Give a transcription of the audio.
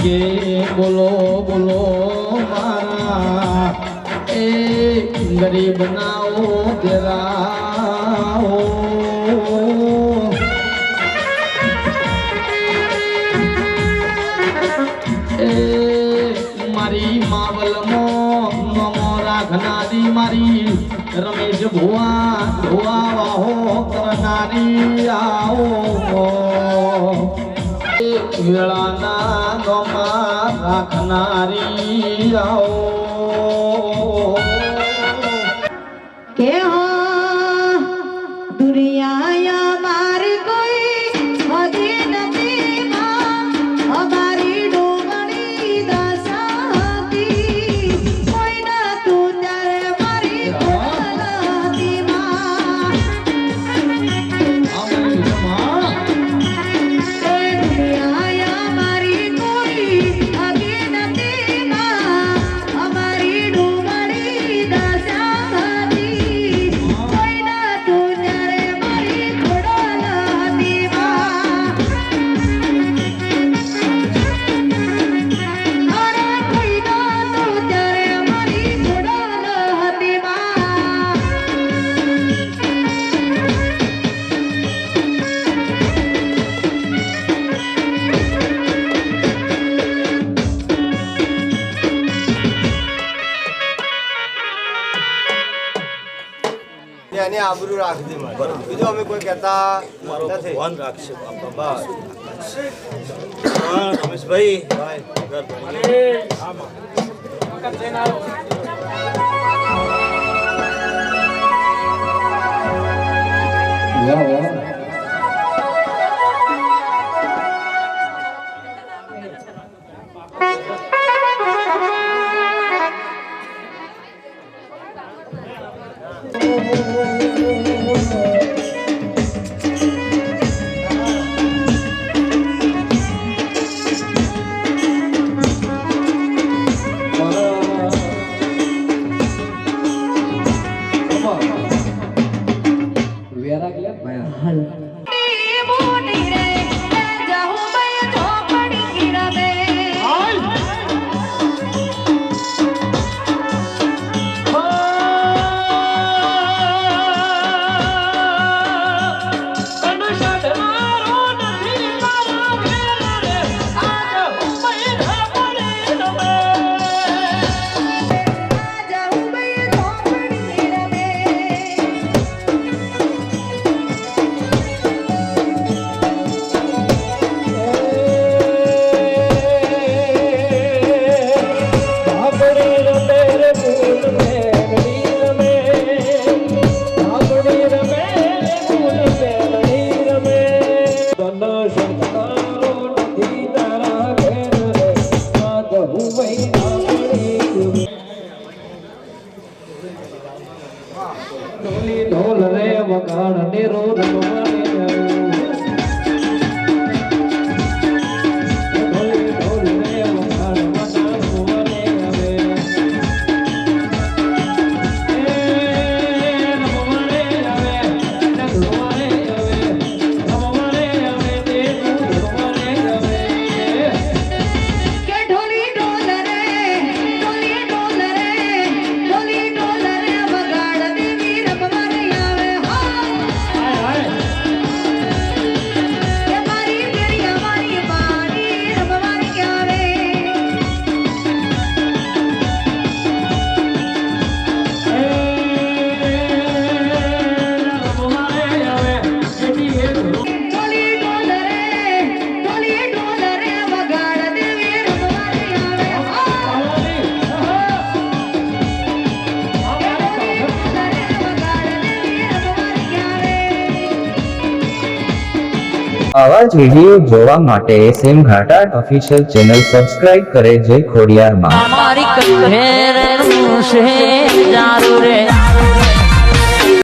કે બોલો બોલો મારા એ ગરીબ નાઓ તેરા હો એ મારી માવલમો નમો રાખનારી મારી રમેશ ભુવા ભુવા વાહો કરનારી આવો વેળાના ગમા રાખનારી આવો કે હો દુનિયા મારી કોઈ હદી નથી માં અમારી ડોમણી દશાતી કોઈ ના તું ત્યારે મારી કોલતી માં દુનિયા મારી કોઈ હદી નથી માં અમારી ડોમણી દશાતી કોઈ ના તું ત્યારે મારી કોલતી માં અરે કોઈ ના તું ત્યારે મારી કોલતી માં એની આબરૂ રાખજે મારે બીજું અમે કોઈ કહેતા નથી ભગવાન રાખશે બાપા હા રમેશભાઈ મોટી રે જાહુ ભાઈ ઝોપડી ગીરવે જાહુ ભાઈ ઝોપડી ગીરવે ઢોલ રે વગાડ નિરો કે ઢોલી ઢોલ રે વગાડ દેવી રમવાની આવે હા કે મારી બેરિયા મારી મારી રમવાની આવે ઢોલી ઢોલ રે વગાડ દેવી રમવાની આવે હા આવા જ વિડીયો જોવા માટે SM ઘાટા ઓફિશિયલ ચેનલ સબસ્ક્રાઇબ કરે જય ખોડિયાર માં અમારી કહેર છે જારું રે